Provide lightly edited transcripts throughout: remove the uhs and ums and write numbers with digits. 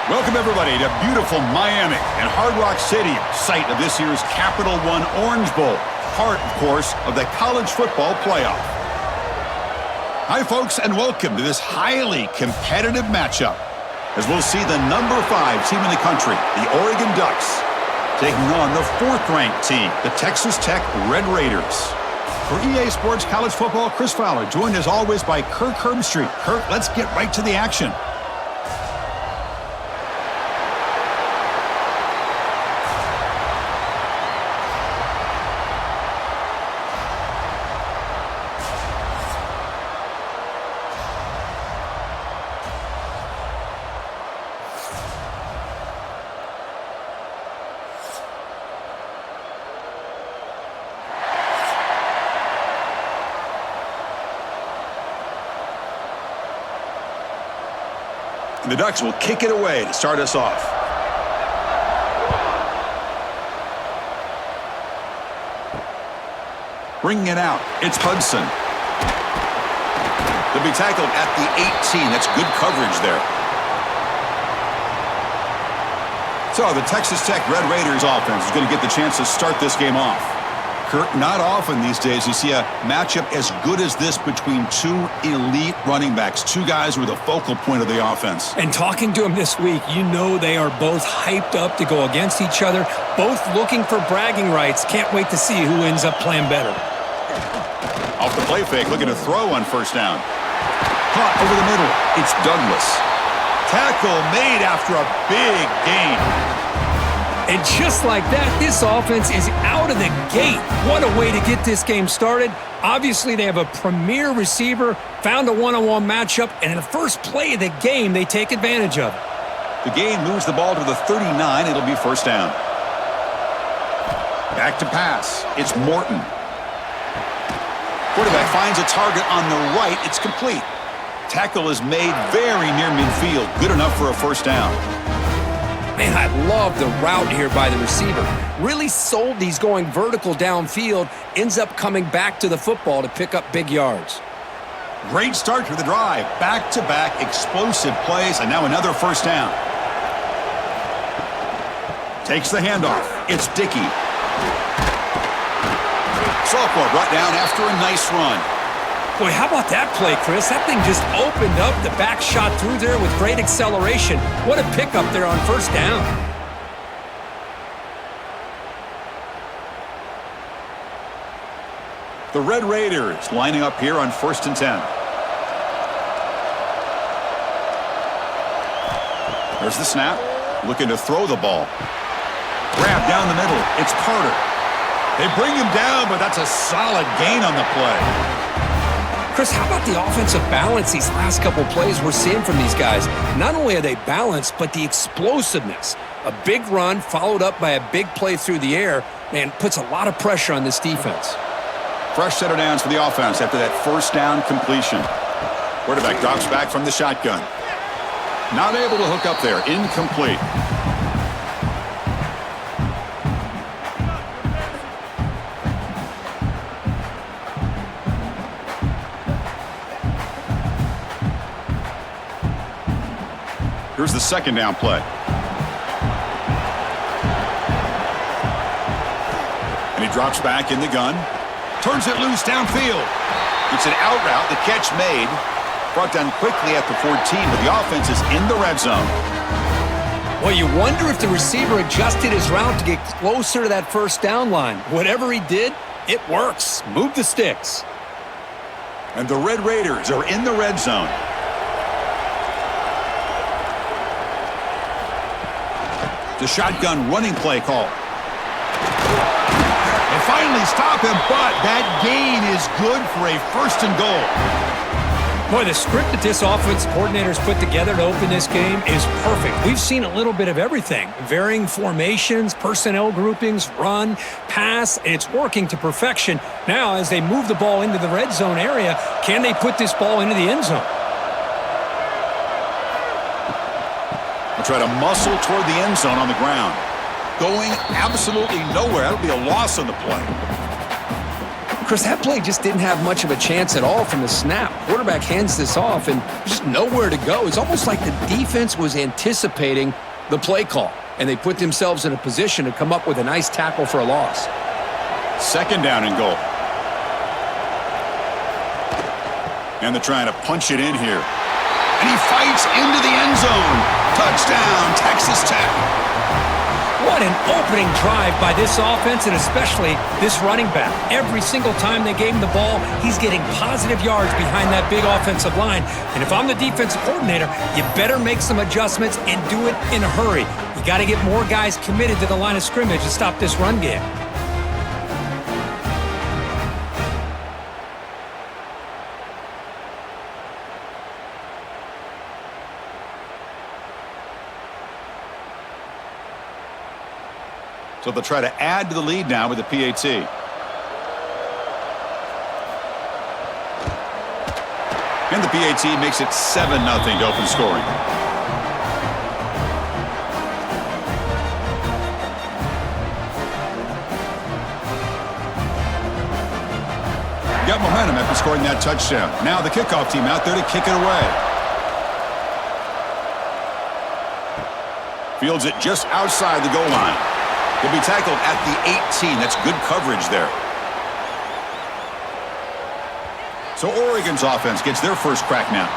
Welcome, everybody, to beautiful Miami and Hard Rock Stadium, site of this year's Capital One Orange Bowl, part, of course, of the college football playoff. Hi, folks, and welcome to this highly competitive matchup, as we'll see the number 5 team in the country, the Oregon Ducks, taking on the 4th-ranked team, the Texas Tech Red Raiders. For EA Sports College Football, Chris Fowler, joined as always by Kirk Herbstreit. Kirk, let's get right to the action. The Ducks will kick it away to start us off. Bringing it out, it's Hudson. They'll be tackled at the 18. That's good coverage there. So the Texas Tech Red Raiders offense is going to get the chance to start this game off. Kurt, not often these days you see a matchup as good as this between 2 elite running backs, 2 guys who are the focal point of the offense. And talking to them this week, you know they are both hyped up to go against each other, both looking for bragging rights. Can't wait to see who ends up playing better. Off the play fake, looking to throw on first down. Caught over the middle, it's Douglas. Tackle made after a big gain. And just like that, this offense is out of the gate. What a way to get this game started. Obviously, they have a premier receiver, found a one-on-one matchup, and in the first play of the game, they take advantage of it. The gain moves the ball to the 39. It'll be first down. Back to pass. It's Morton. Quarterback finds a target on the right. It's complete. Tackle is made very near midfield. Good enough for a first down. Man, I love the route here by the receiver. Really sold these going vertical downfield. Ends up coming back to the football to pick up big yards. Great start to the drive. Back-to-back explosive plays, and now another first down. Takes the handoff. It's Dickey. Sophomore brought down after a nice run. Boy, how about that play, Chris? That thing just opened up. The back shot through there with great acceleration. What a pickup there on first down. The Red Raiders lining up here on 1st and 10. There's the snap. Looking to throw the ball. Grab down the middle. It's Carter. They bring him down, but that's a solid gain on the play. Chris, how about the offensive balance these last couple plays we're seeing from these guys? Not only are they balanced, but the explosiveness. A big run followed up by a big play through the air, man, puts a lot of pressure on this defense. Fresh set of downs for the offense after that first down completion. Quarterback drops back from the shotgun. Not able to hook up there. Incomplete. Here's the second down play. And he drops back in the gun. Turns it loose downfield. It's an out route. The catch made. Brought down quickly at the 14, but the offense is in the red zone. Well, you wonder if the receiver adjusted his route to get closer to that first down line. Whatever he did, it works. Move the sticks. And the Red Raiders are in the red zone. The shotgun running play call. They finally stop him, but that gain is good for a 1st and goal. Boy, the script that this offense coordinator's put together to open this game is perfect. We've seen a little bit of everything. Varying formations, personnel groupings, run, pass, and it's working to perfection. Now, as they move the ball into the red zone area, can they put this ball into the end zone? They'll try to muscle toward the end zone on the ground. Going absolutely nowhere. That'll be a loss on the play. Chris, that play just didn't have much of a chance at all from the snap. Quarterback hands this off and just nowhere to go. It's almost like the defense was anticipating the play call, and they put themselves in a position to come up with a nice tackle for a loss. Second down and goal. And they're trying to punch it in here. And he fights into the end zone. Touchdown, Texas Tech. What an opening drive by this offense, and especially this running back. Every single time they gave him the ball, he's getting positive yards behind that big offensive line. And if I'm the defensive coordinator, you better make some adjustments and do it in a hurry. You got to get more guys committed to the line of scrimmage to stop this run game. So they'll try to add to the lead now with the PAT. And the PAT makes it 7-0 to open scoring. Got momentum after scoring that touchdown. Now the kickoff team out there to kick it away. Fields it just outside the goal line. He'll be tackled at the 18. That's good coverage there. So Oregon's offense gets their first crack now.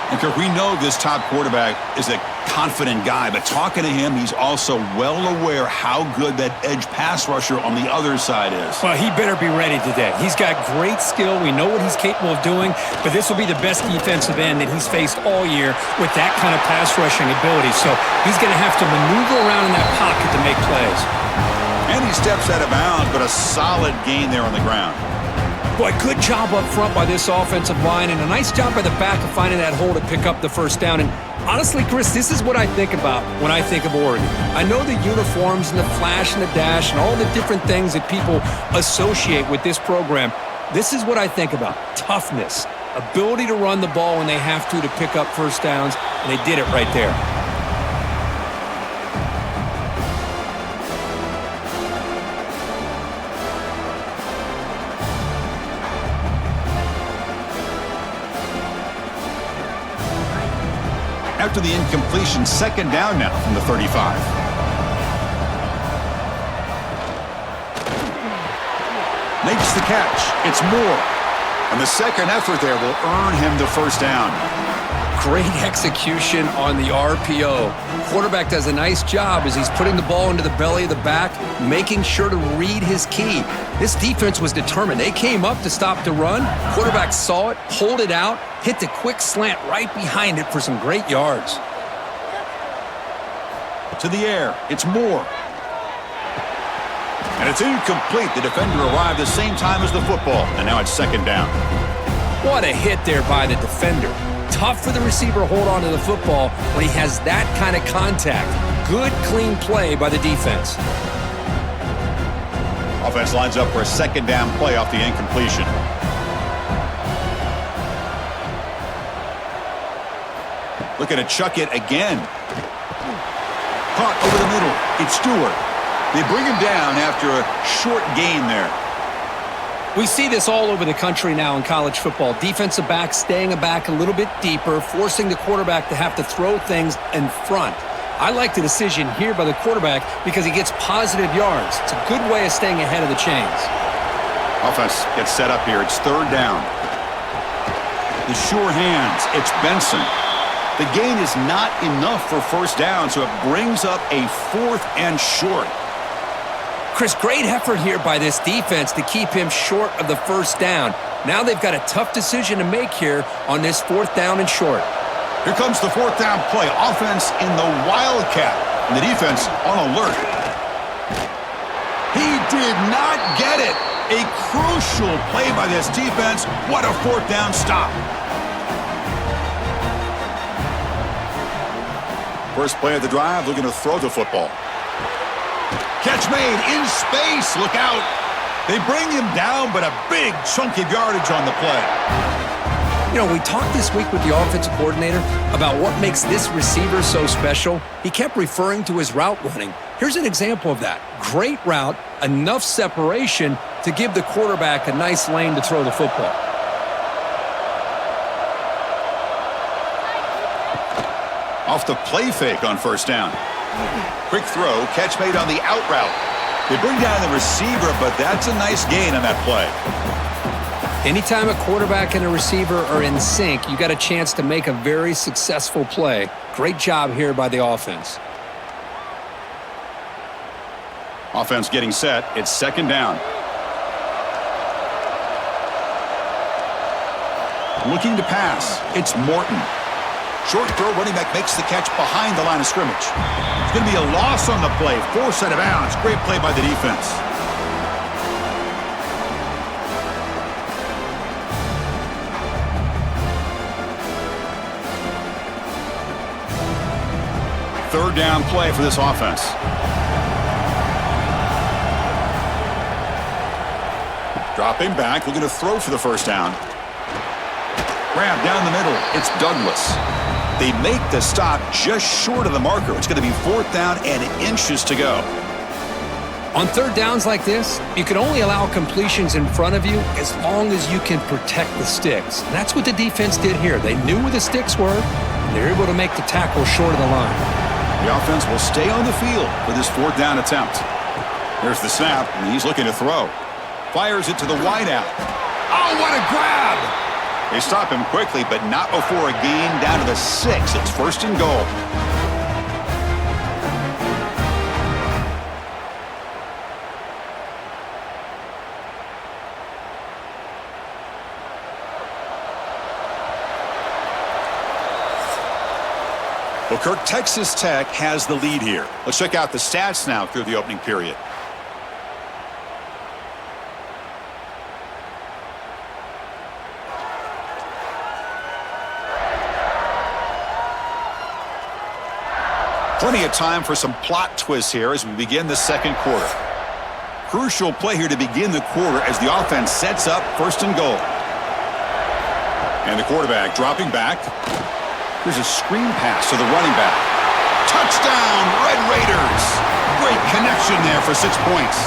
And Kirk, we know this top quarterback is a confident guy, but talking to him, he's also well aware how good that edge pass rusher on the other side is. Well, he better be ready today. He's got great skill. We know what he's capable of doing, but this will be the best defensive end that he's faced all year with that kind of pass rushing ability. So he's going to have to maneuver around in that pocket to make plays. And he steps out of bounds, but a solid gain there on the ground. Boy, good job up front by this offensive line, and a nice job by the back of finding that hole to pick up the first down. And honestly, Chris, this is what I think about when I think of Oregon. I know the uniforms and the flash and the dash and all the different things that people associate with this program. This is what I think about. Toughness, ability to run the ball when they have to pick up first downs, and they did it right there. After the incompletion, second down now from the 35. Makes the catch. It's Moore. And the second effort there will earn him the first down. Great execution on the RPO. Quarterback does a nice job as he's putting the ball into the belly of the back, making sure to read his key. This defense was determined. They came up to stop the run. Quarterback saw it, pulled it out, hit the quick slant right behind it for some great yards. To the air, it's Moore. And it's incomplete. The defender arrived the same time as the football, and now it's second down. What a hit there by the defender. Tough for the receiver to hold on to the football when he has that kind of contact. Good, clean play by the defense. Offense lines up for a second down play off the incompletion. Looking to chuck it again. Caught over the middle. It's Stewart. They bring him down after a short gain there. We see this all over the country now in college football. Defensive backs staying back a little bit deeper, forcing the quarterback to have to throw things in front. I like the decision here by the quarterback because he gets positive yards. It's a good way of staying ahead of the chains. Offense gets set up here. It's third down. The sure hands. It's Benson. The gain is not enough for first down, so it brings up a 4th and short. Chris, great effort here by this defense to keep him short of the first down. Now they've got a tough decision to make here on this 4th down and short. Here comes the 4th down play. Offense in the Wildcat. And the defense on alert. He did not get it. A crucial play by this defense. What a 4th down stop. First play of the drive, looking to throw the football. Catch made in space. Look out. They bring him down, but a big chunk of yardage on the play. You know, we talked this week with the offensive coordinator about what makes this receiver so special. He kept referring to his route running. Here's an example of that. Great route, enough separation, to give the quarterback a nice lane to throw the football. Off the play fake on first down. Quick throw, catch made on the out route. They bring down the receiver, but that's a nice gain on that play. Anytime a quarterback and a receiver are in sync, you got a chance to make a very successful play. Great job here by the offense. Offense getting set. It's second down. Looking to pass. It's Morton. Short throw, running back makes the catch behind the line of scrimmage. It's going to be a loss on the play. Force out of bounds. Great play by the defense. Third down play for this offense. Dropping back, looking to throw for the first down. Grab down the middle. It's Douglas. They make the stop just short of the marker. It's going to be fourth down and inches to go. On third downs like this, you can only allow completions in front of you as long as you can protect the sticks. And that's what the defense did here. They knew where the sticks were, and they were able to make the tackle short of the line. The offense will stay on the field for this fourth down attempt. There's the snap, and he's looking to throw. Fires it to the wideout. Oh, what a grab! They stop him quickly, but not before a gain down to the 6. It's first and goal. Well, Kirk, Texas Tech has the lead here. Let's check out the stats now through the opening period. Plenty of time for some plot twists here as we begin the second quarter. Crucial play here to begin the quarter as the offense sets up first and goal. And the quarterback dropping back. Here's a screen pass to the running back. Touchdown, Red Raiders! Great connection there for 6 points.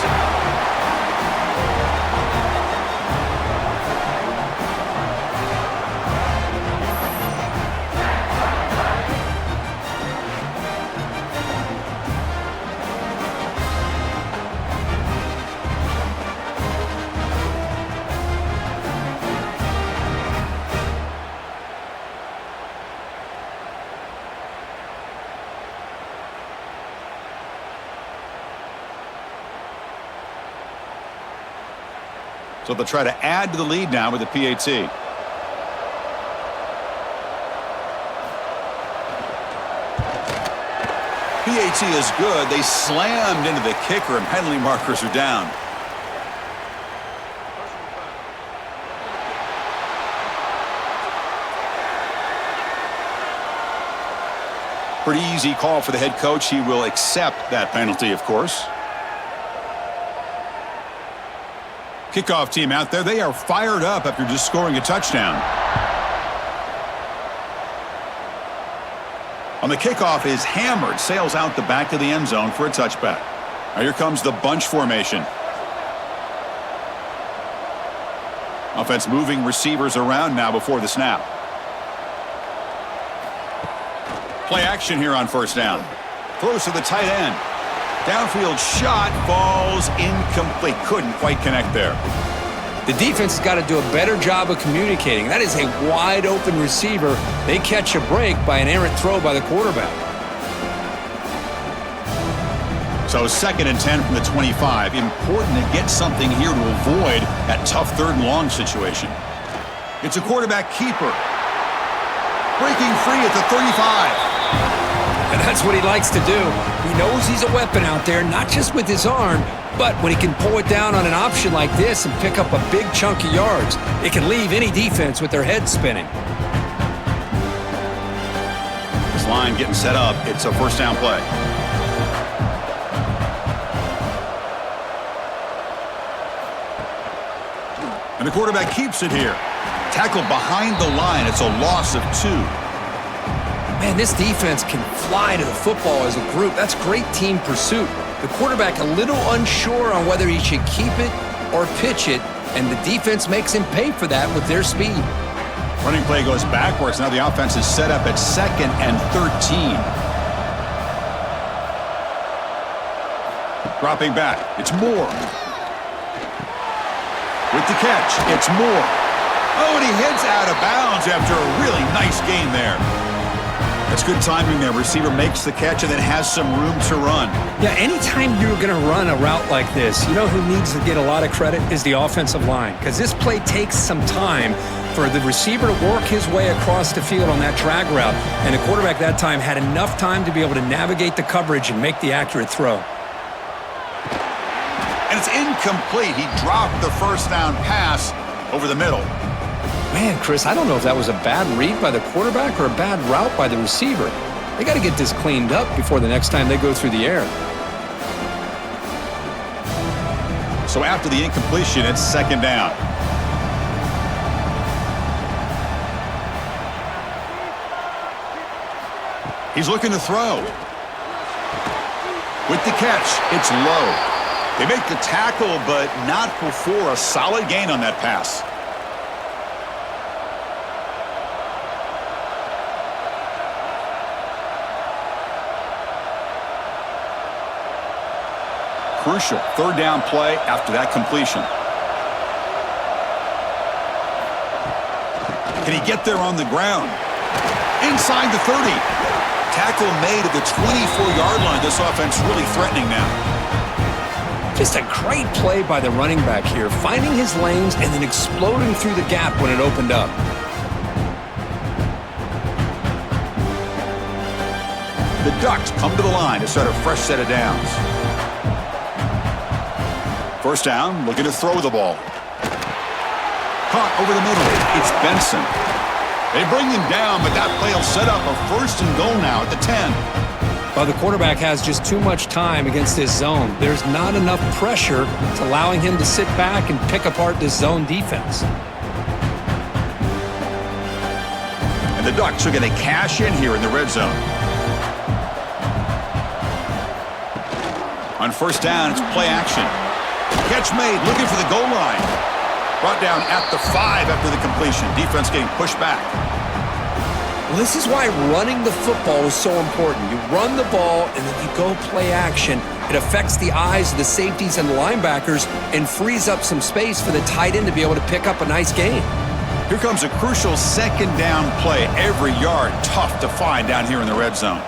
So they'll try to add to the lead now with the PAT. PAT is good. They slammed into the kicker and penalty markers are down. Pretty easy call for the head coach. He will accept that penalty, of course. Kickoff team out there. They are fired up after just scoring a touchdown. On the kickoff is hammered. Sails out the back of the end zone for a touchback. Now here comes the bunch formation. Offense moving receivers around now before the snap. Play action here on first down. Throws to the tight end. Downfield shot falls incomplete. Couldn't quite connect there. The defense has got to do a better job of communicating. That is a wide open receiver. They catch a break by an errant throw by the quarterback. So second and 10 from the 25. Important to get something here to avoid that tough third and long situation. It's a quarterback keeper. Breaking free at the 35. And that's what he likes to do. He knows he's a weapon out there, not just with his arm, but when he can pull it down on an option like this and pick up a big chunk of yards, it can leave any defense with their head spinning. This line getting set up. It's a first down play. And the quarterback keeps it here. Tackled behind the line. It's a loss of 2. Man, this defense can fly to the football as a group. That's great team pursuit. The quarterback a little unsure on whether he should keep it or pitch it, and the defense makes him pay for that with their speed. Running play goes backwards. Now the offense is set up at 2nd and 13. Dropping back. It's Moore. With the catch, it's Moore. Oh, and he heads out of bounds after a really nice gain there. That's good timing there. Receiver makes the catch and then has some room to run. Yeah, anytime you're going to run a route like this, you know who needs to get a lot of credit is the offensive line, because this play takes some time for the receiver to work his way across the field on that drag route, and the quarterback that time had enough time to be able to navigate the coverage and make the accurate throw. And it's incomplete. He dropped the first down pass over the middle. Man, Chris, I don't know if that was a bad read by the quarterback or a bad route by the receiver. They got to get this cleaned up before the next time they go through the air. So after the incompletion, it's 2nd down. He's looking to throw. With the catch, it's low. They make the tackle, but not before a solid gain on that pass. Crucial 3rd down play after that completion. Can he get there on the ground? Inside the 30. Tackle made at the 24-yard line. This offense really threatening now. Just a great play by the running back here, finding his lanes and then exploding through the gap when it opened up. The Ducks come to the line to start a fresh set of downs. 1st down, looking to throw the ball. Caught over the middle. It's Benson. They bring him down, but that play will set up a 1st and goal now at the 10. Well, the quarterback has just too much time against this zone. There's not enough pressure to allowing him to sit back and pick apart this zone defense. And the Ducks are going to cash in here in the red zone. On 1st down, it's play action. Catch made, looking for the goal line. Brought down at the 5 after the completion. Defense getting pushed back. Well, this is why running the football is so important. You run the ball and then you go play action. It affects the eyes of the safeties and the linebackers and frees up some space for the tight end to be able to pick up a nice gain. Here comes a crucial 2nd down play. Every yard tough to find down here in the red zone.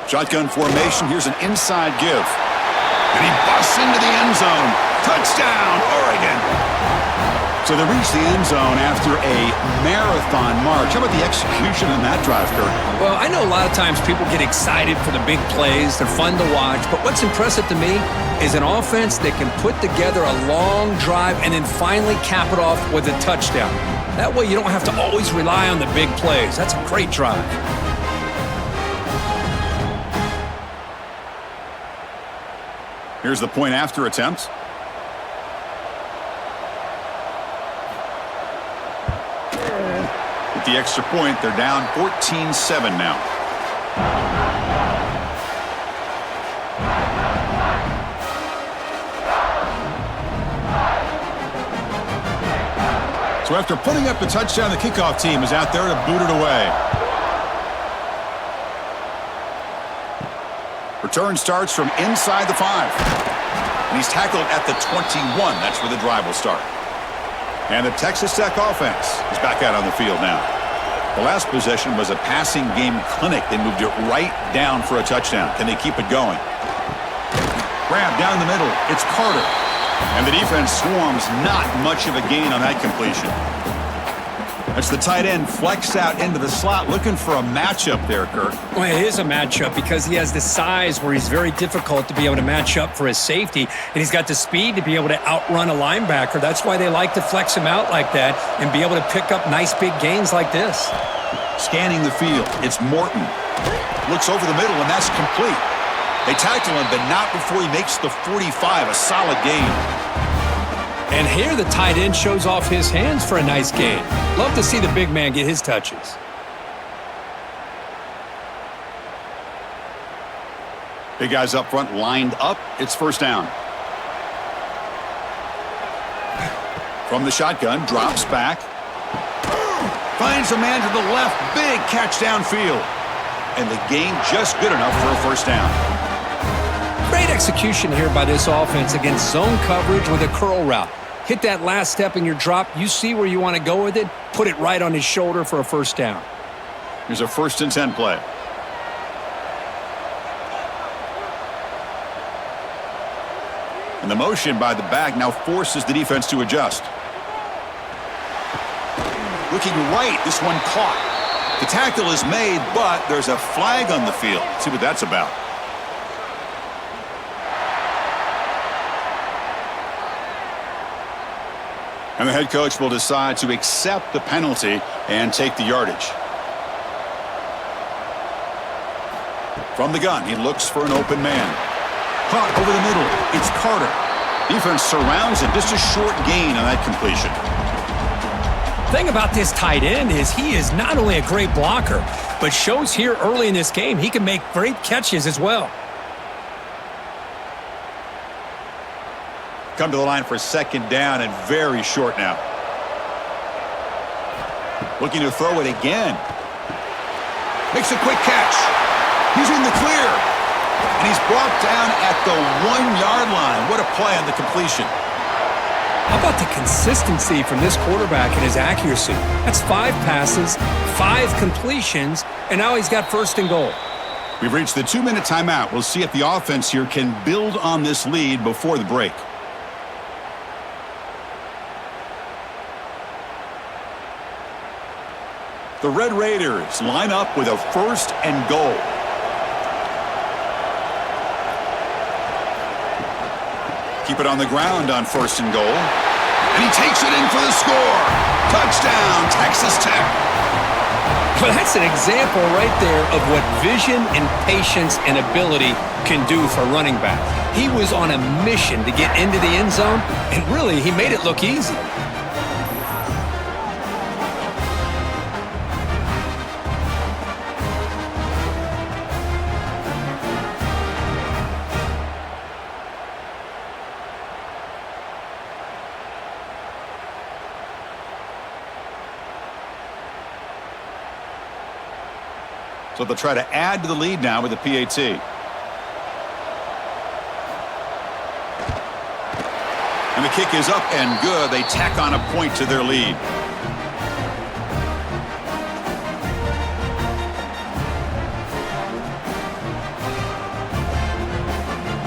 Shotgun formation. Here's an inside give. And he busts into the end zone. Touchdown, Oregon. So they reach the end zone after a marathon march. How about the execution in that drive, Kurt? Well, I know a lot of times people get excited for the big plays. They're fun to watch. But what's impressive to me is an offense that can put together a long drive and then finally cap it off with a touchdown. That way you don't have to always rely on the big plays. That's a great drive. Here's the point after attempt. With the extra point, they're down 14-7 now. So after putting up the touchdown, the kickoff team is out there to boot it away. Return starts from inside the 5. And he's tackled at the 21. That's where the drive will start. And the Texas Tech offense is back out on the field now. The last possession was a passing game clinic. They moved it right down for a touchdown. Can they keep it going? Grab down the middle. It's Carter. And the defense swarms. Not much of a gain on that completion. That's the tight end flexed out into the slot, looking for a matchup there, Kurt. Well, it is a matchup because he has the size where he's very difficult to be able to match up for his safety, and he's got the speed to be able to outrun a linebacker. That's why they like to flex him out like that and be able to pick up nice big gains like this. Scanning the field, it's Morton. Looks over the middle, and that's complete. They tackle him, but not before he makes the 45, a solid gain. And here the tight end shows off his hands for a nice gain. Love to see the big man get his touches. Big guys up front lined up. It's first down. From the shotgun, drops back. Finds a man to the left. Big catch downfield. And the gain just good enough for a first down. Great execution here by this offense against zone coverage with a curl route. Hit that last step in your drop. You see where you want to go with it. Put it right on his shoulder for a first down. Here's a 1st and 10 play. And the motion by the back now forces the defense to adjust. Looking right, this one caught. The tackle is made, but there's a flag on the field. Let's see what that's about. And the head coach will decide to accept the penalty and take the yardage. From the gun, he looks for an open man. Caught over the middle. It's Carter. Defense surrounds him. Just a short gain on that completion. Thing about this tight end is he is not only a great blocker, but shows here early in this game he can make great catches as well. Come to the line for 2nd down and very short now. Looking to throw it again. Makes a quick catch. He's in the clear. And he's brought down at the 1-yard line. What a play on the completion. How about the consistency from this quarterback and his accuracy? That's 5 passes, 5 completions, and now he's got 1st and goal. We've reached the 2-minute timeout. We'll see if the offense here can build on this lead before the break. The Red Raiders line up with a 1st and goal. Keep it on the ground on 1st and goal. And he takes it in for the score. Touchdown, Texas Tech. Well, that's an example right there of what vision and patience and ability can do for running back. He was on a mission to get into the end zone, and really, he made it look easy. So they'll try to add to the lead now with the PAT. And the kick is up and good. They tack on a point to their lead.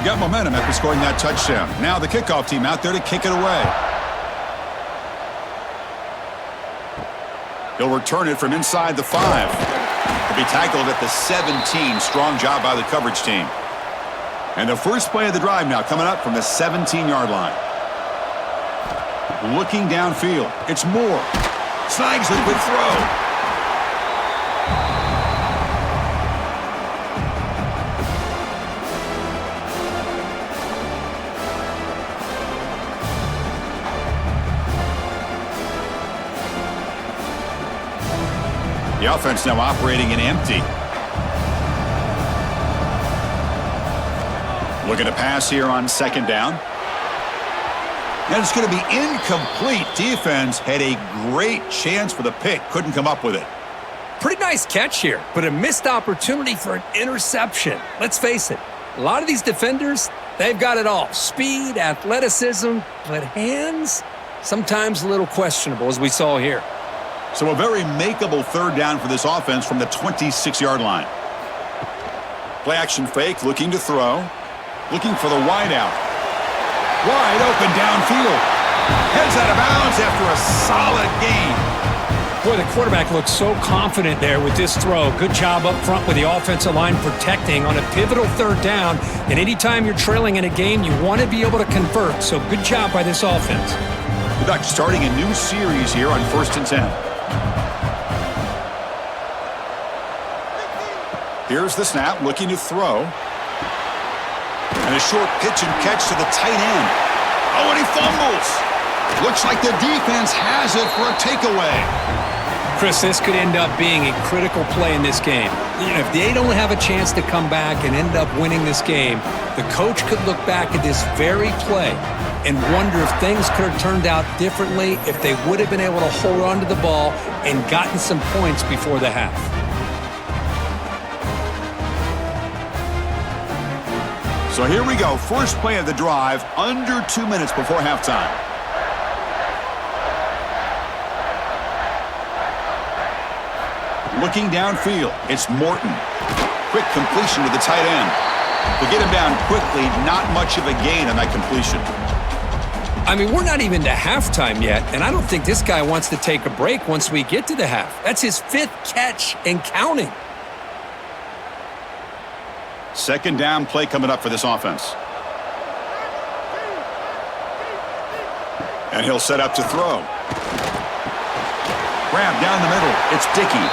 Got momentum after scoring that touchdown. Now the kickoff team out there to kick it away. He'll return it from inside the 5. To be tackled at the 17. Strong job by the coverage team. And the first play of the drive now coming up from the 17-yard line. Looking downfield. It's Moore. Snags a good throw. The offense now operating in empty. Looking to pass here on 2nd down. And it's going to be incomplete. Defense had a great chance for the pick. Couldn't come up with it. Pretty nice catch here, but a missed opportunity for an interception. Let's face it, a lot of these defenders, they've got it all. Speed, athleticism, but hands, sometimes a little questionable, as we saw here. So a very makeable 3rd down for this offense from the 26-yard line. Play action fake, looking to throw. Looking for the wideout. Wide open downfield. Heads out of bounds after a solid gain. Boy, the quarterback looks so confident there with this throw. Good job up front with the offensive line protecting on a pivotal 3rd down. And anytime you're trailing in a game, you want to be able to convert. So good job by this offense. The Ducks starting a new series here on 1st and 10. Here's the snap, looking to throw. And a short pitch and catch to the tight end. Oh, and he fumbles. Looks like the defense has it for a takeaway. Chris, this could end up being a critical play in this game. If they don't have a chance to come back and end up winning this game, the coach could look back at this very play and wonder if things could have turned out differently if they would have been able to hold on to the ball and gotten some points before the half. So here we go. First play of the drive, under 2 minutes before halftime. Looking downfield, it's Morton. Quick completion to the tight end. To get him down quickly, not much of a gain on that completion. I mean, we're not even to halftime yet, and I don't think this guy wants to take a break once we get to the half. That's his 5th catch and counting. Second down play coming up for this offense. And he'll set up to throw. Grab down the middle. It's Dickey.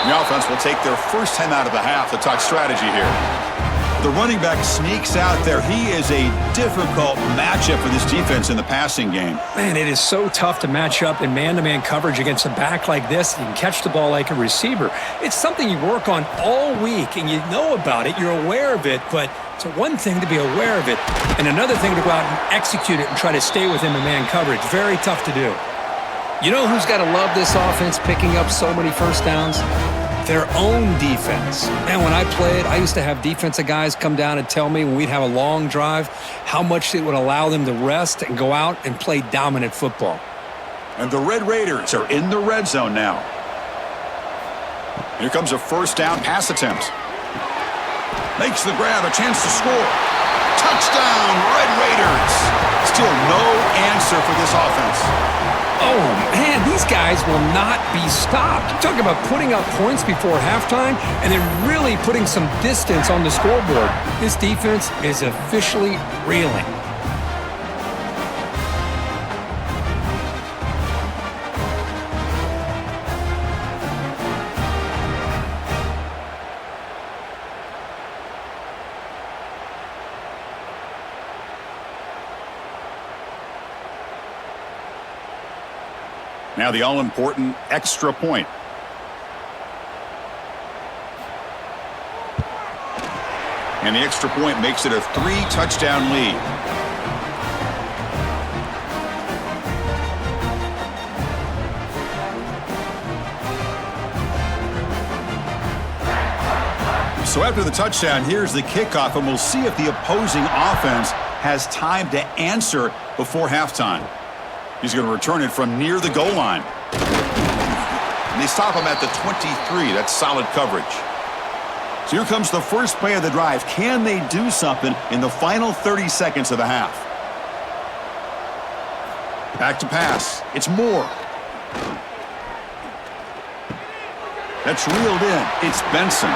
The offense will take their first time out of the half to talk strategy here. The running back sneaks out there. He is a difficult matchup for this defense in the passing game. Man, it is so tough to match up in man-to-man coverage against a back like this. You can catch the ball like a receiver. It's something you work on all week, and you know about it. You're aware of it, but it's one thing to be aware of it, and another thing to go out and execute it and try to stay with him in man coverage. Very tough to do. You know who's got to love this offense picking up so many first downs? Their own defense. Man, when I played, I used to have defensive guys come down and tell me when we'd have a long drive how much it would allow them to rest and go out and play dominant football. And the Red Raiders are in the red zone now. Here comes a first down pass attempt. Makes the grab, a chance to score. Touchdown, Red Raiders. Still no answer for this offense. Oh, man, these guys will not be stopped. You talk about putting up points before halftime and then really putting some distance on the scoreboard. This defense is officially reeling. Now the all-important extra point. And the extra point makes it a 3-touchdown lead. So after the touchdown, here's the kickoff, and we'll see if the opposing offense has time to answer before halftime. He's going to return it from near the goal line. And they stop him at the 23. That's solid coverage. So here comes the first play of the drive. Can they do something in the final 30 seconds of the half? Back to pass. It's Moore. That's reeled in. It's Benson.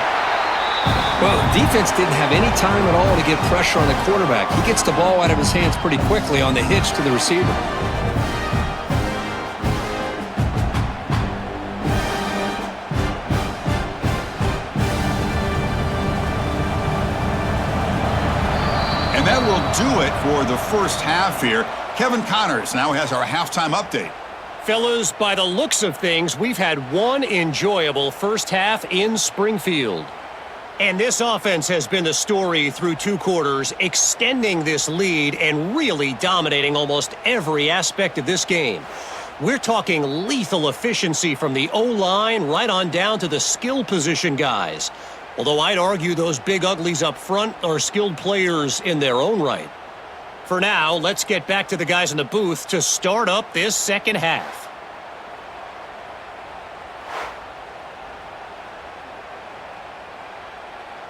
Well, the defense didn't have any time at all to get pressure on the quarterback. He gets the ball out of his hands pretty quickly on the hitch to the receiver. And that will do it for the first half here. Kevin Connors now has our halftime update. Fellas, by the looks of things, we've had one enjoyable first half in Springfield. And this offense has been the story through 2 quarters, extending this lead and really dominating almost every aspect of this game. We're talking lethal efficiency from the O-line right on down to the skill position guys. Although I'd argue those big uglies up front are skilled players in their own right. For now, let's get back to the guys in the booth to start up this second half.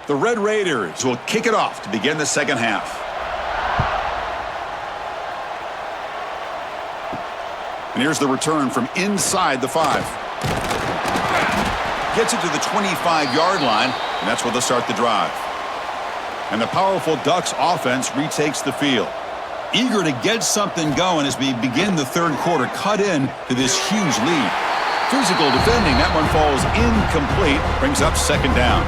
The Red Raiders will kick it off to begin the second half. And here's the return from inside the 5. Gets it to the 25-yard line, and that's where they'll start the drive. And the powerful Ducks offense retakes the field. Eager to get something going as we begin the third quarter, cut in to this huge lead. Physical defending, that one falls incomplete, brings up second down.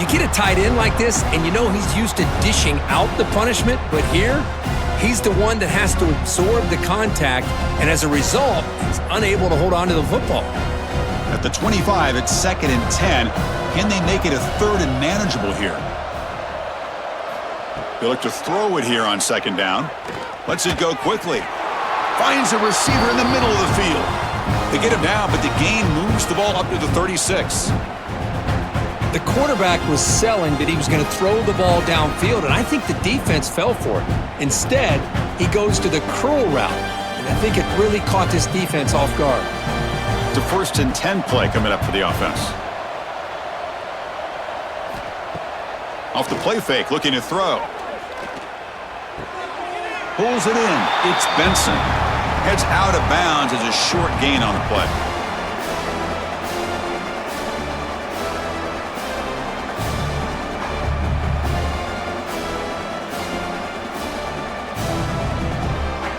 You get a tight end like this, and you know he's used to dishing out the punishment, but here, he's the one that has to absorb the contact, and as a result, he's unable to hold on to the football. At the 25, it's 2nd and 10. Can they make it a 3rd and manageable here? They look to throw it here on 2nd down. Lets it go quickly. Finds a receiver in the middle of the field. They get him down, but the gain moves the ball up to the 36. The quarterback was selling that he was going to throw the ball downfield, and I think the defense fell for it. Instead, he goes to the curl route, and I think it really caught this defense off guard. It's a 1st and 10 play coming up for the offense. Off the play fake, looking to throw. Pulls it in. It's Benson. Heads out of bounds as a short gain on the play.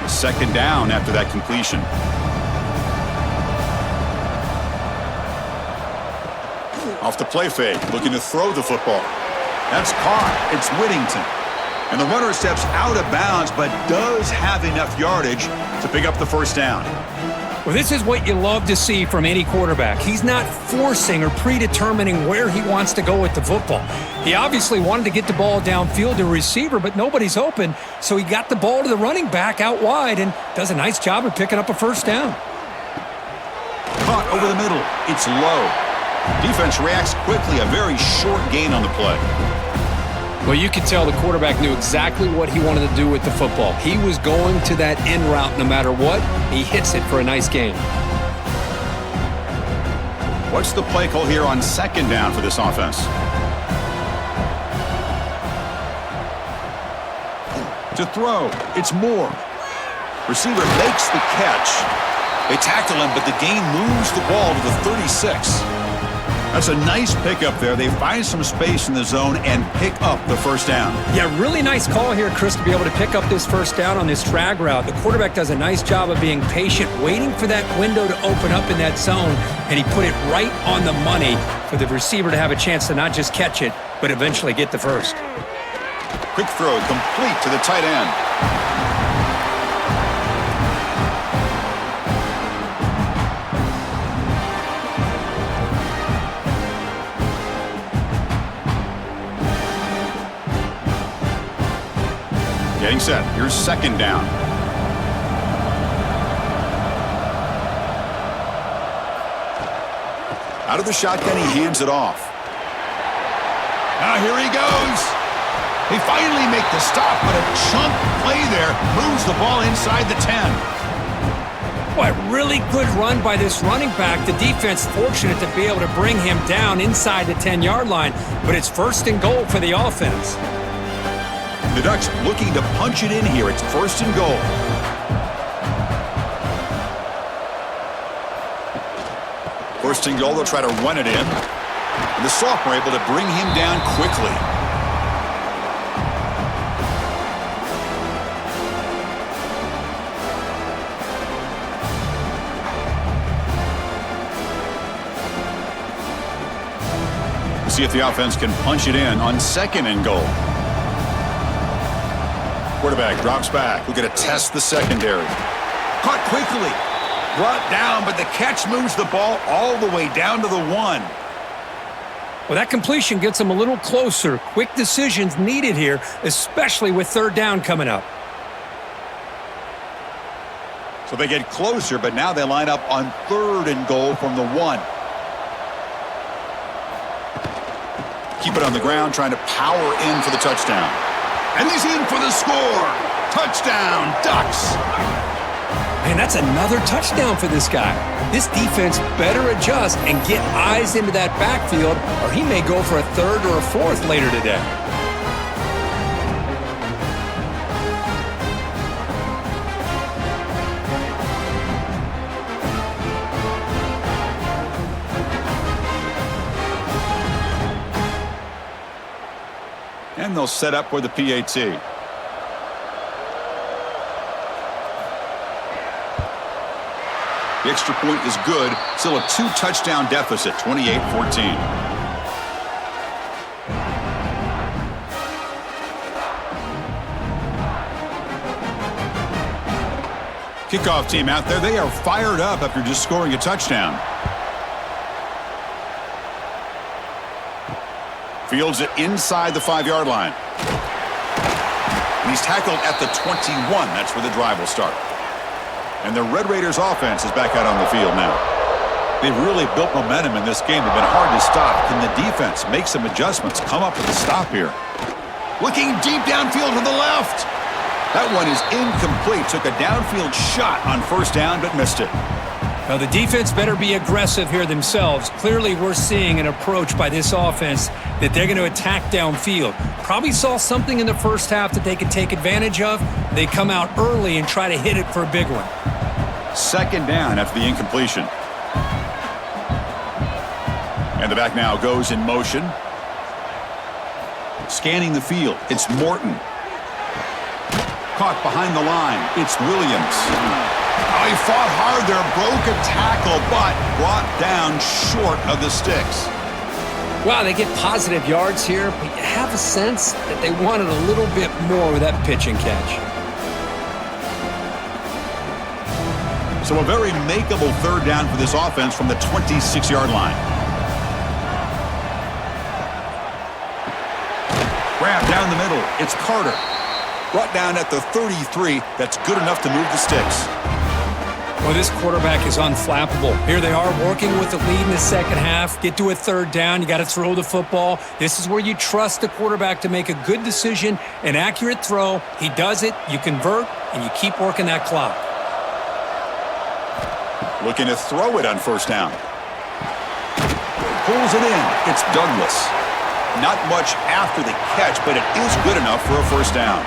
Second down after that completion. Off the play fake, looking to throw the football. That's caught. It's Whittington. And the runner steps out of bounds, but does have enough yardage to pick up the 1st down. Well, this is what you love to see from any quarterback. He's not forcing or predetermining where he wants to go with the football. He obviously wanted to get the ball downfield to a receiver, but nobody's open, so he got the ball to the running back out wide and does a nice job of picking up a 1st down. Caught over the middle. It's low. Defense reacts quickly. A very short gain on the play. Well, you could tell the quarterback knew exactly what he wanted to do with the football. He was going to that in route no matter what. He hits it for a nice gain. What's the play call here on 2nd down for this offense? To throw, it's Moore. Receiver makes the catch. They tackle him, but the gain moves the ball to the 36. That's a nice pickup there. They find some space in the zone and pick up the 1st down. Yeah, really nice call here, Chris, to be able to pick up this 1st down on this drag route. The quarterback does a nice job of being patient, waiting for that window to open up in that zone, and he put it right on the money for the receiver to have a chance to not just catch it, but eventually get the 1st. Quick throw complete to the tight end. Getting set. Here's 2nd down. Out of the shotgun, he hands it off. Now here he goes. They finally make the stop, but a chunk play there moves the ball inside the 10. Boy, really good run by this running back. The defense fortunate to be able to bring him down inside the 10-yard line, but it's 1st and goal for the offense. The Ducks looking to punch it in here. It's 1st and goal. First and goal, they'll try to run it in. And the sophomore able to bring him down quickly. We'll see if the offense can punch it in on 2nd and goal. Quarterback drops back. We're going to test the secondary. Caught quickly. Brought down, but the catch moves the ball all the way down to the 1. Well, that completion gets them a little closer. Quick decisions needed here, especially with 3rd down coming up. So they get closer, but now they line up on 3rd and goal from the 1. Keep it on the ground, trying to power in for the touchdown. And he's in for the score. Touchdown, Ducks. Man, that's another touchdown for this guy. This defense better adjust and get eyes into that backfield, or he may go for a 3rd or a 4th later today. And they'll set up for the PAT. The extra point is good. Still a 2-touchdown deficit, 28-14. Kickoff team out there. They are fired up after just scoring a touchdown. Fields it inside the 5-yard line. And he's tackled at the 21. That's where the drive will start. And the Red Raiders offense is back out on the field now. They've really built momentum in this game. They've been hard to stop. Can the defense make some adjustments, come up with a stop here? Looking deep downfield to the left. That one is incomplete. Took a downfield shot on first down, but missed it. Now, the defense better be aggressive here themselves. Clearly, we're seeing an approach by this offense that they're going to attack downfield. Probably saw something in the first half that they could take advantage of. They come out early and try to hit it for a big one. Second down after the incompletion. And the back now goes in motion. Scanning the field, it's Morton. Caught behind the line, it's Williams. Oh, he fought hard there, broke a tackle, but brought down short of the sticks. Wow, they get positive yards here, but you have a sense that they wanted a little bit more with that pitch and catch. So a very makeable third down for this offense from the 26-yard line. Grab down the middle. It's Carter. Brought down at the 33. That's good enough to move the sticks. Well, this quarterback is unflappable. Here they are working with the lead in the second half. Get to a third down. You got to throw the football. This is where you trust the quarterback to make a good decision, an accurate throw. He does it. You convert, and you keep working that clock. Looking to throw it on first down. Pulls it in. It's Douglas. Not much after the catch, but it is good enough for a first down.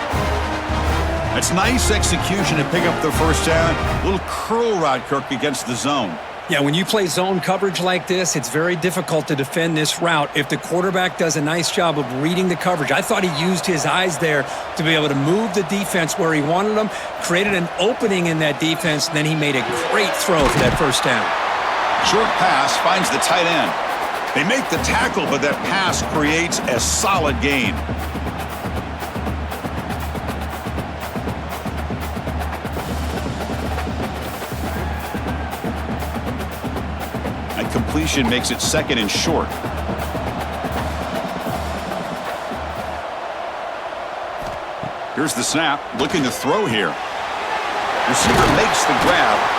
It's nice execution to pick up the first down. A little curl route, Kirk, against the zone. Yeah, when you play zone coverage like this, it's very difficult to defend this route if the quarterback does a nice job of reading the coverage. I thought he used his eyes there to be able to move the defense where he wanted them, created an opening in that defense, and then he made a great throw for that first down. Short pass finds the tight end. They make the tackle, but that pass creates a solid gain. And completion makes it second and short. Here's the snap, looking to throw here. Receiver makes the grab.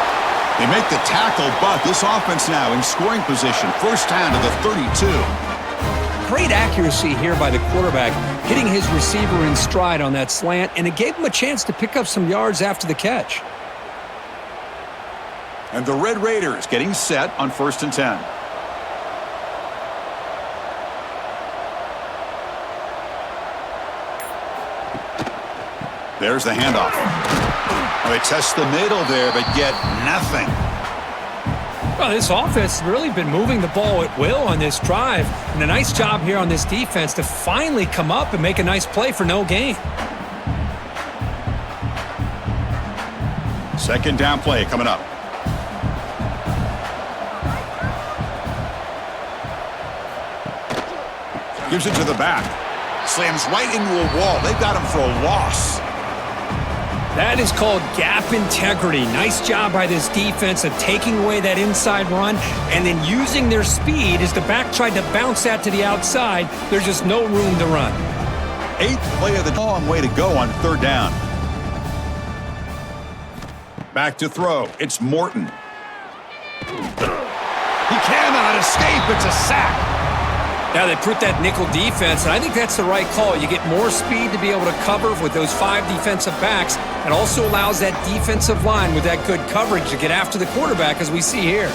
They make the tackle, but this offense now in scoring position. First down to the 32. Great accuracy here by the quarterback, hitting his receiver in stride on that slant, and it gave him a chance to pick up some yards after the catch. And the Red Raiders getting set on 1st and 10. There's the handoff. They test the middle there, but get nothing. Well, this offense has really been moving the ball at will on this drive, and a nice job here on this defense to finally come up and make a nice play for no gain. Second down play coming up. Gives it to the back. Slams right into a wall. They've got him for a loss. That is called gap integrity. Nice job by this defense of taking away that inside run and then using their speed as the back tried to bounce that to the outside. There's just no room to run. 8th play of the long way to go on 3rd down. Back to throw. It's Morton. He cannot escape. It's a sack. Now they put that nickel defense, and I think that's the right call. You get more speed to be able to cover with those 5 defensive backs, and also allows that defensive line with that good coverage to get after the quarterback, as we see here.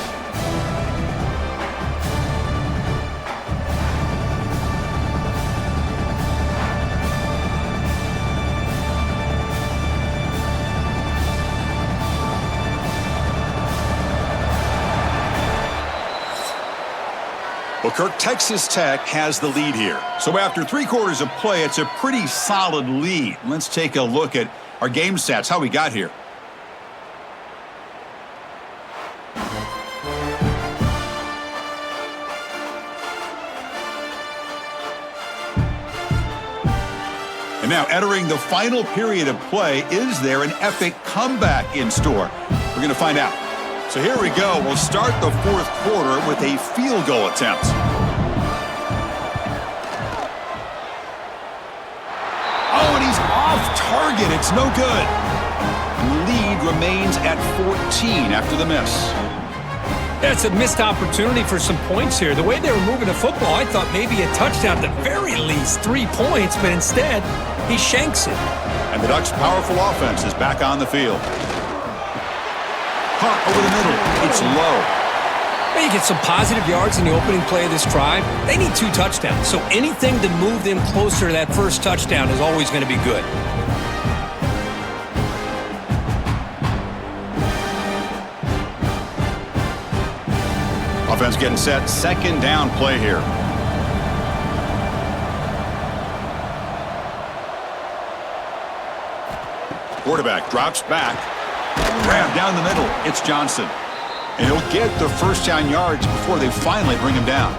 Well, Kirk, Texas Tech has the lead here. So after 3 quarters of play, it's a pretty solid lead. Let's take a look at our game stats, how we got here. And now entering the final period of play, is there an epic comeback in store? We're going to find out. So here we go. We'll start the 4th quarter with a field goal attempt. Off target. It's no good. And the lead remains at 14 after the miss. That's a missed opportunity for some points here. The way they were moving the football, I thought maybe a touchdown, at the very least 3 points, but instead, he shanks it. And the Ducks' powerful offense is back on the field. Caught over the middle. It's low. Well, you get some positive yards in the opening play of this drive. They need 2 touchdowns, so anything to move them closer to that first touchdown is always going to be good. Offense getting set. Second down play here. Quarterback drops back. Grab down the middle. It's Johnson. And he'll get the first down yards before they finally bring him down.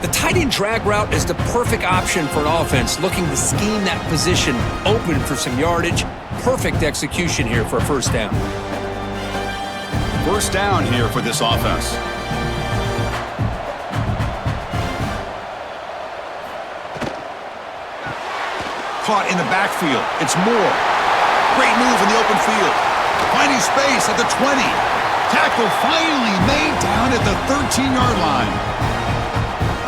The tight end drag route is the perfect option for an offense looking to scheme that position open for some yardage. Perfect execution here for a first down. First down here for this offense. Caught in the backfield. It's Moore. Great move in the open field. Finding space at the 20. Tackle finally made down at the 13-yard line.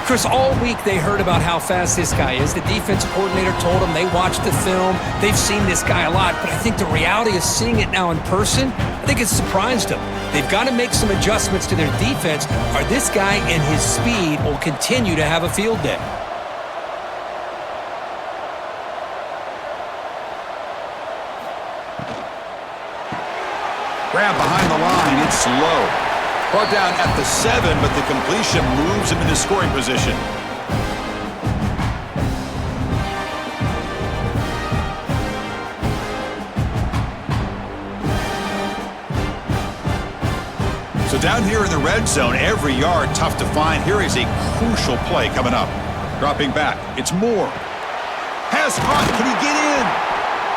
Chris, all week they heard about how fast this guy is. The defensive coordinator told them they watched the film. They've seen this guy a lot, but I think the reality of seeing it now in person, I think it's surprised them. They've got to make some adjustments to their defense, or this guy and his speed will continue to have a field day. Grab behind the line. It's low. Brought down at the 7, but the completion moves him into scoring position. So down here in the red zone, every yard tough to find. Here is a crucial play coming up. Dropping back. It's Moore. Pass caught. Can he get in?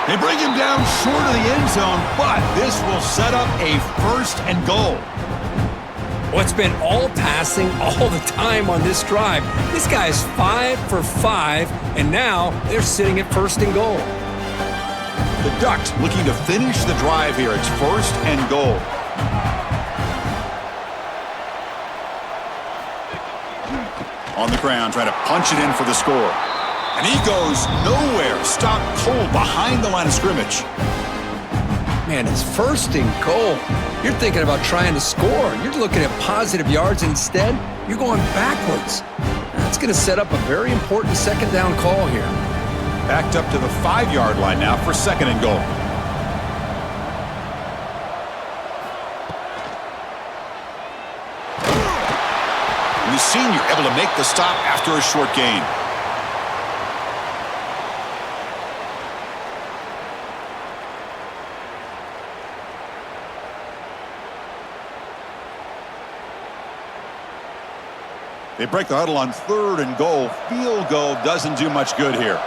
They bring him down short of the end zone, but this will set up a first and goal. Well, it's been all passing all the time on this drive. This guy is 5 for 5, and now they're sitting at first and goal. The Ducks looking to finish the drive here. It's first and goal. On the ground, trying to punch it in for the score. And he goes nowhere. Stopped cold behind the line of scrimmage. Man, it's first and goal. You're thinking about trying to score. You're looking at positive yards. Instead, you're going backwards. That's going to set up a very important second down call here. Backed up to the 5-yard line now for second and goal. And the senior able to make the stop after a short gain. They break the huddle on third and goal. Field goal doesn't do much good here.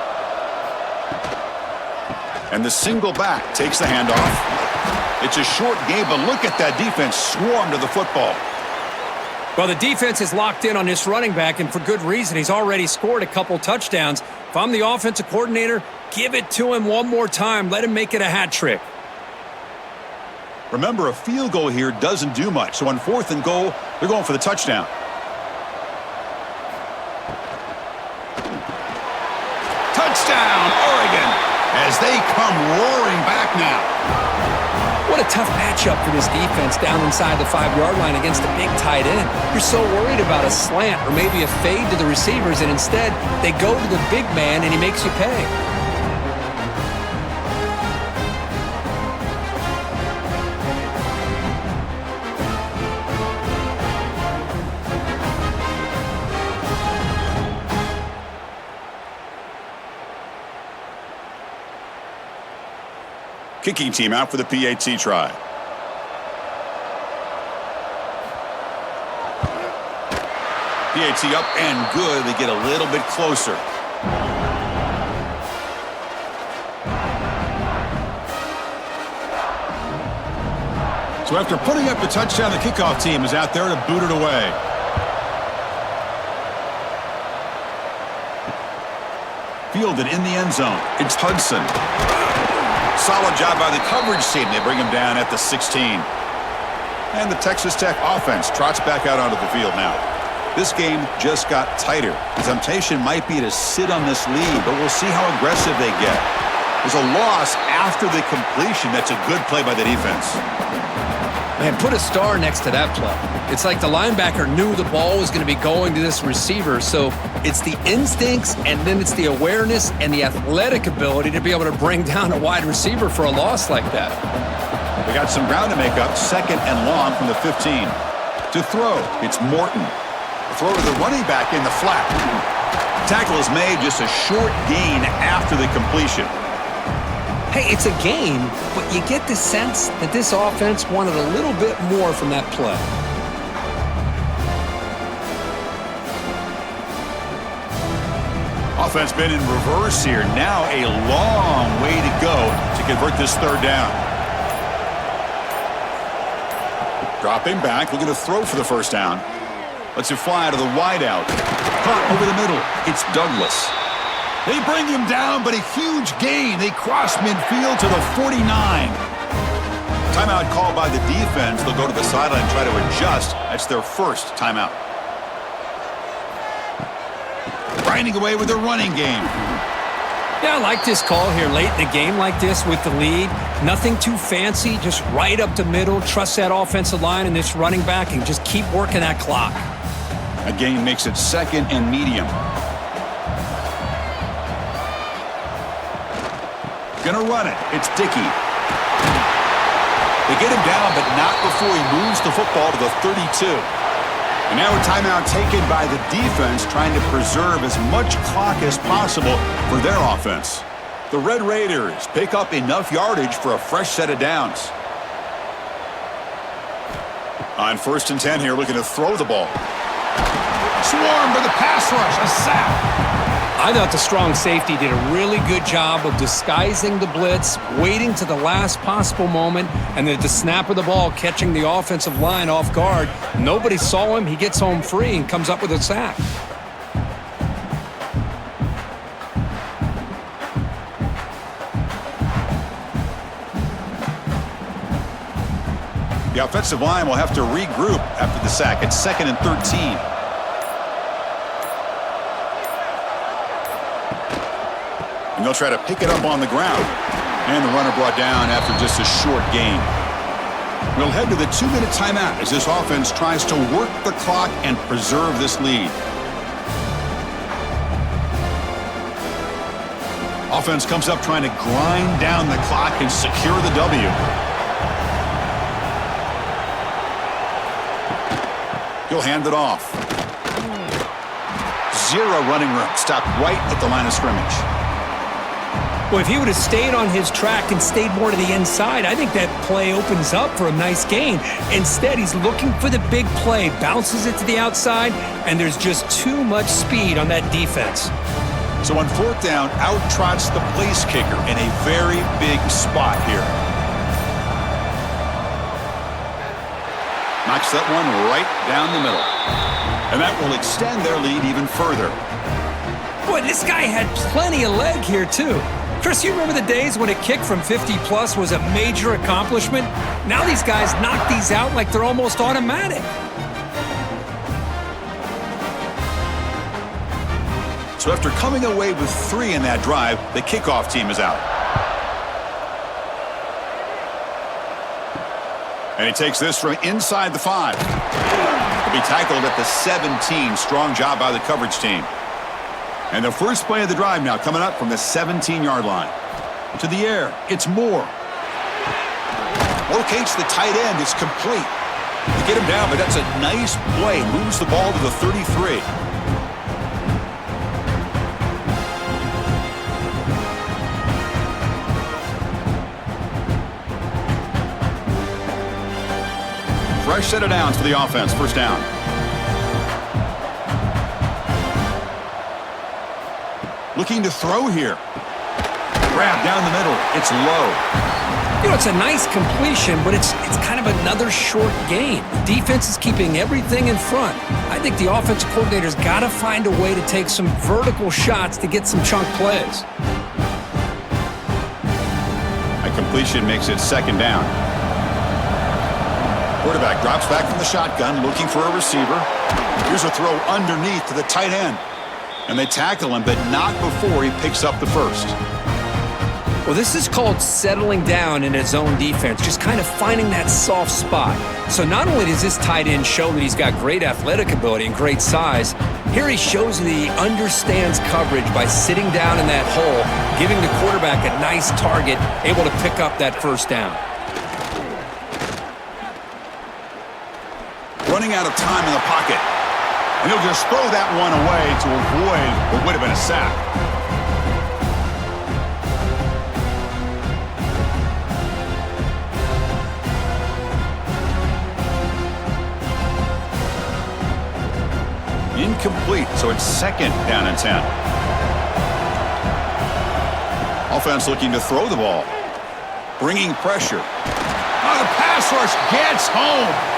And the single back takes the handoff. It's a short game, but look at that defense swarm to the football. Well, the defense is locked in on this running back, and for good reason. He's already scored a couple touchdowns. If I'm the offensive coordinator, give it to him one more time. Let him make it a hat trick. Remember, a field goal here doesn't do much. So on fourth and goal, they're going for the touchdown. Touchdown, Oregon, as they come roaring back now. What a tough matchup for this defense down inside the 5-yard line against a big tight end. You're so worried about a slant or maybe a fade to the receivers, and instead they go to the big man and he makes you pay. Kicking team out for the PAT try. PAT up and good. They get a little bit closer. So after putting up the touchdown, the kickoff team is out there to boot it away. fielded in the end zone. It's Hudson. Solid job by the coverage team. They bring him down at the 16. And the Texas Tech offense trots back out onto the field now. This game just got tighter. The temptation might be to sit on this lead, but we'll see how aggressive they get. There's a loss after the completion. That's a good play by the defense. Man, put a star next to that play. It's like the linebacker knew the ball was going to be going to this receiver, so it's the instincts and then it's the awareness and the athletic ability to be able to bring down a wide receiver for a loss like that. We got some ground to make up, 2nd and long from the 15. To throw, it's Morton. Throw to the running back in the flat. Tackle is made, just a short gain after the completion. Hey, it's a game, but you get the sense that this offense wanted a little bit more from that play. Offense been in reverse here. Now a long way to go to convert this 3rd down. Dropping back, looking to throw for the 1st down. Lets it fly to the wideout. Caught over the middle. It's Douglas. They bring him down, but a huge gain. They cross midfield to the 49. Timeout called by the defense. They'll go to the sideline and try to adjust. That's their 1st timeout. Grinding away with their running game. Yeah, I like this call here late in the game like this with the lead. Nothing too fancy, just right up the middle. Trust that offensive line and this running back and just keep working that clock. A gain makes it 2nd and medium. Gonna run it. It's Dickey. They get him down, but not before he moves the football to the 32. And now a timeout taken by the defense, trying to preserve as much clock as possible for their offense. The Red Raiders pick up enough yardage for a fresh set of downs. On 1st and 10 here, looking to throw the ball. Swarmed by the pass rush, a sack. I thought the strong safety did a really good job of disguising the blitz, waiting to the last possible moment, and then at the snap of the ball, catching the offensive line off guard. Nobody saw him. He gets home free and comes up with a sack. The offensive line will have to regroup after the sack. It's 2nd and 13. And they'll try to pick it up on the ground. And the runner brought down after just a short gain. We'll head to the 2-minute timeout as this offense tries to work the clock and preserve this lead. Offense comes up trying to grind down the clock and secure the W. He'll hand it off. 0 running room. Stopped right at the line of scrimmage. Well, if he would have stayed on his track and stayed more to the inside, I think that play opens up for a nice gain. Instead, he's looking for the big play, bounces it to the outside, and there's just too much speed on that defense. So on 4th down, out trots the place kicker in a very big spot here. Knocks that one right down the middle. And that will extend their lead even further. Boy, this guy had plenty of leg here, too. Chris, you remember the days when a kick from 50-plus was a major accomplishment? Now these guys knock these out like they're almost automatic. So after coming away with 3 in that drive, the kickoff team is out. And he takes this from inside the 5. He'll be tackled at the 17. Strong job by the coverage team. And the first play of the drive now coming up from the 17-yard line. To the air, it's Moore. Locates the tight end, it's complete. They get him down, but that's a nice play. Moves the ball to the 33. Fresh set of downs for the offense, 1st down. Looking to throw here. Grab down the middle. It's low. You know, it's a nice completion, but it's kind of another short game. The defense is keeping everything in front. I think the offensive coordinator's got to find a way to take some vertical shots to get some chunk plays. A completion makes it second down. Quarterback drops back from the shotgun, looking for a receiver. Here's a throw underneath to the tight end. And they tackle him, but not before he picks up the first. Well, this is called settling down in his own defense, just kind of finding that soft spot. So not only does this tight end show that he's got great athletic ability and great size, here he shows that he understands coverage by sitting down in that hole, giving the quarterback a nice target, able to pick up that first down. Running out of time in the pocket. And he'll just throw that one away to avoid what would have been a sack. Incomplete, so it's second down and 10. Offense looking to throw the ball. Bringing pressure. Oh, the pass rush gets home.